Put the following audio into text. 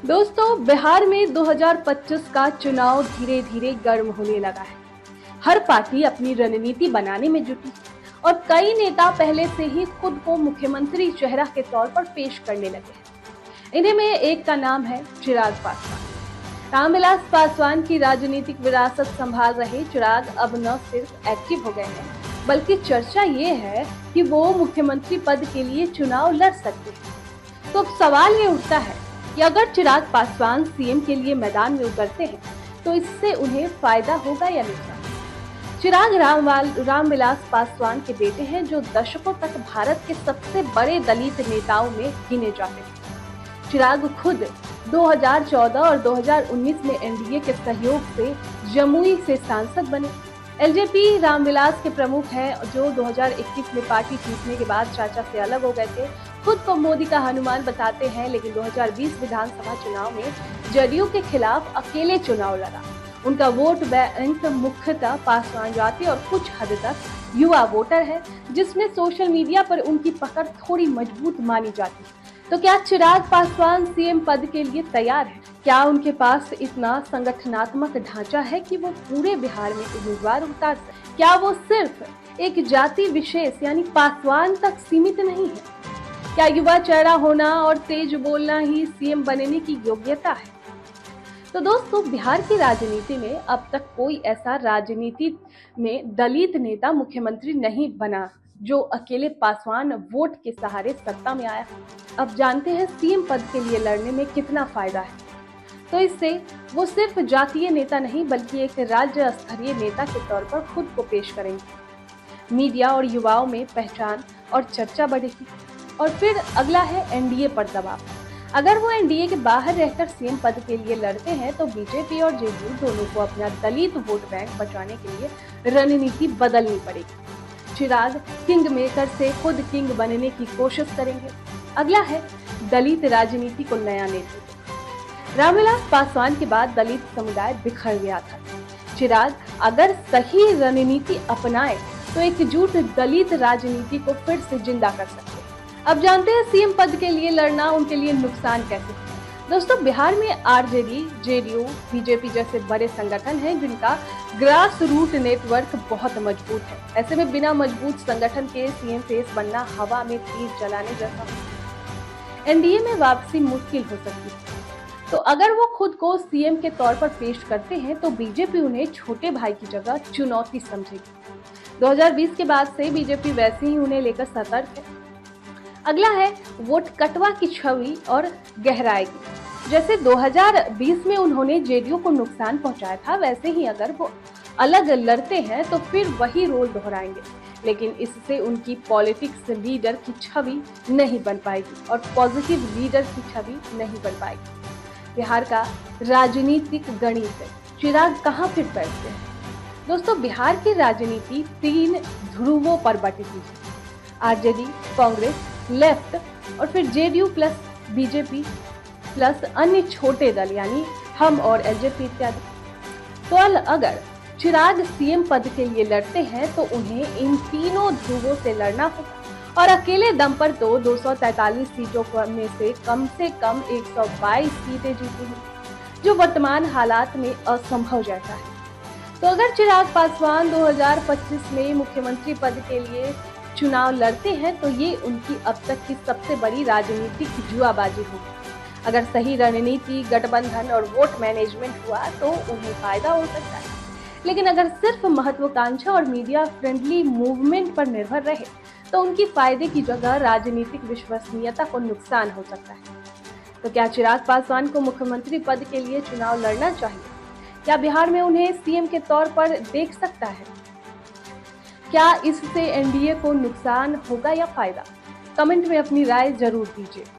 दोस्तों, बिहार में 2025 का चुनाव धीरे धीरे गर्म होने लगा है। हर पार्टी अपनी रणनीति बनाने में जुटी और कई नेता पहले से ही खुद को मुख्यमंत्री चेहरा के तौर पर पेश करने लगे हैं। इन्हीं में एक का नाम है चिराग पासवान। रामविलास पासवान की राजनीतिक विरासत संभाल रहे चिराग अब न सिर्फ एक्टिव हो गए हैं, बल्कि चर्चा ये है कि वो मुख्यमंत्री पद के लिए चुनाव लड़ सकते हैं। तो अब सवाल ये उठता है कि अगर चिराग पासवान सीएम के लिए मैदान में उतरते हैं तो इससे उन्हें फायदा होगा या नुकसान। चिराग रामविलास पासवान के बेटे हैं, जो दशकों तक भारत के सबसे बड़े दलित नेताओं में गिने जाते हैं। चिराग खुद 2014 और 2019 में एनडीए के सहयोग से जमुई से सांसद बने। एलजेपी रामविलास के प्रमुख हैं, जो 2021 में पार्टी टूटने के बाद चाचा से अलग हो गए थे। खुद को मोदी का हनुमान बताते हैं, लेकिन 2020 विधानसभा चुनाव में जदयू के खिलाफ अकेले चुनाव लड़ा। उनका वोट बैंक मुख्यतः पासवान जाति और कुछ हद तक युवा वोटर है, जिसमें सोशल मीडिया पर उनकी पकड़ थोड़ी मजबूत मानी जाती है। तो क्या चिराग पासवान सीएम पद के लिए तैयार है? क्या उनके पास इतना संगठनात्मक ढांचा है कि वो पूरे बिहार में उम्मीदवार उतार सके? क्या वो सिर्फ एक जाति विशेष यानी पासवान तक सीमित नहीं है? क्या युवा चेहरा होना और तेज बोलना ही सीएम बनने की योग्यता है? तो दोस्तों, बिहार की राजनीति में अब तक कोई ऐसा राजनीति में दलित नेता मुख्यमंत्री नहीं बना जो अकेले पासवान वोट के सहारे सत्ता में आया। अब जानते हैं सीएम पद के लिए लड़ने में कितना फायदा है। तो इससे वो सिर्फ जातीय नेता नहीं, बल्कि एक राज्य स्तरीय नेता के तौर पर खुद को पेश करेंगे। मीडिया और युवाओं में पहचान और चर्चा बढ़ेगी। और फिर अगला है एनडीए पर दबाव। अगर वो एनडीए के बाहर रहकर सीएम पद के लिए लड़ते हैं तो बीजेपी और जेडीयू दोनों को अपना दलित वोट बैंक बचाने के लिए रणनीति बदलनी पड़ेगी। चिराग किंग मेकर से खुद किंग बनने की कोशिश करेंगे। अगला है दलित राजनीति को नया नेतृत्व। रामविलास पासवान के बाद दलित समुदाय बिखर गया था। चिराग अगर सही रणनीति अपनाए तो एकजुट दलित राजनीति को फिर से जिंदा कर सकते हैं। अब जानते हैं सीएम पद के लिए लड़ना उनके लिए नुकसान कैसे है। दोस्तों, बिहार में आरजेडी, जेडीयू, बीजेपी जैसे बड़े संगठन हैं, जिनका ग्रास रूट नेटवर्क बहुत मजबूत है। ऐसे में बिना मजबूत संगठन के सीएम फेस बनना हवा में तीर चलाने जैसा है। एनडीए में वापसी मुश्किल हो सकती है। तो अगर वो खुद को सीएम के तौर पर पेश करते हैं तो बीजेपी उन्हें छोटे भाई की जगह चुनौती समझेगी। 2020 के बाद से बीजेपी वैसे ही उन्हें लेकर सतर्क है। अगला है वोट कटवा की छवि और गहराई की। जैसे 2020 में उन्होंने जेडीयू को नुकसान पहुंचाया था, वैसे ही अगर वो अलग लड़ते हैं तो फिर वही रोल दोहराएंगे। लेकिन इससे उनकी पॉलिटिक्स लीडर की छवि नहीं बन पाएगी और पॉजिटिव लीडर की छवि नहीं बन पाएगी। बिहार का राजनीतिक गणित है, चिराग कहाँ फिर बैठते हैं? दोस्तों, बिहार की राजनीति 3 ध्रुवों पर बटी हुई है। आरजेडी, कांग्रेस, लेफ्ट और फिर जेडीयू प्लस बीजेपी प्लस अन्य छोटे दल यानी हम और एलजेपी इत्यादि। तो अगर चिराग सीएम पद के लिए लड़ते हैं तो उन्हें इन तीनों ध्रुवों से लड़ना होगा और अकेले दम पर तो 243 सीटों में से कम 122 सीटें जीती हैं, जो वर्तमान हालात में असंभव जैसा है। तो अगर चिराग पासवान 2025 में मुख्यमंत्री पद के लिए चुनाव लड़ते हैं तो ये उनकी अब तक की सबसे बड़ी राजनीतिक जुआबाजी होगी। अगर सही रणनीति, गठबंधन और वोट मैनेजमेंट हुआ तो उन्हें फायदा हो सकता है। लेकिन अगर सिर्फ महत्वाकांक्षा और मीडिया फ्रेंडली मूवमेंट पर निर्भर रहे तो उनकी फायदे की जगह राजनीतिक विश्वसनीयता को नुकसान हो सकता है। तो क्या चिराग पासवान को मुख्यमंत्री पद के लिए चुनाव लड़ना चाहिए? क्या बिहार में उन्हें सीएम के तौर पर देख सकता है? क्या इससे एनडीए को नुकसान होगा या फायदा? कमेंट में अपनी राय जरूर दीजिए।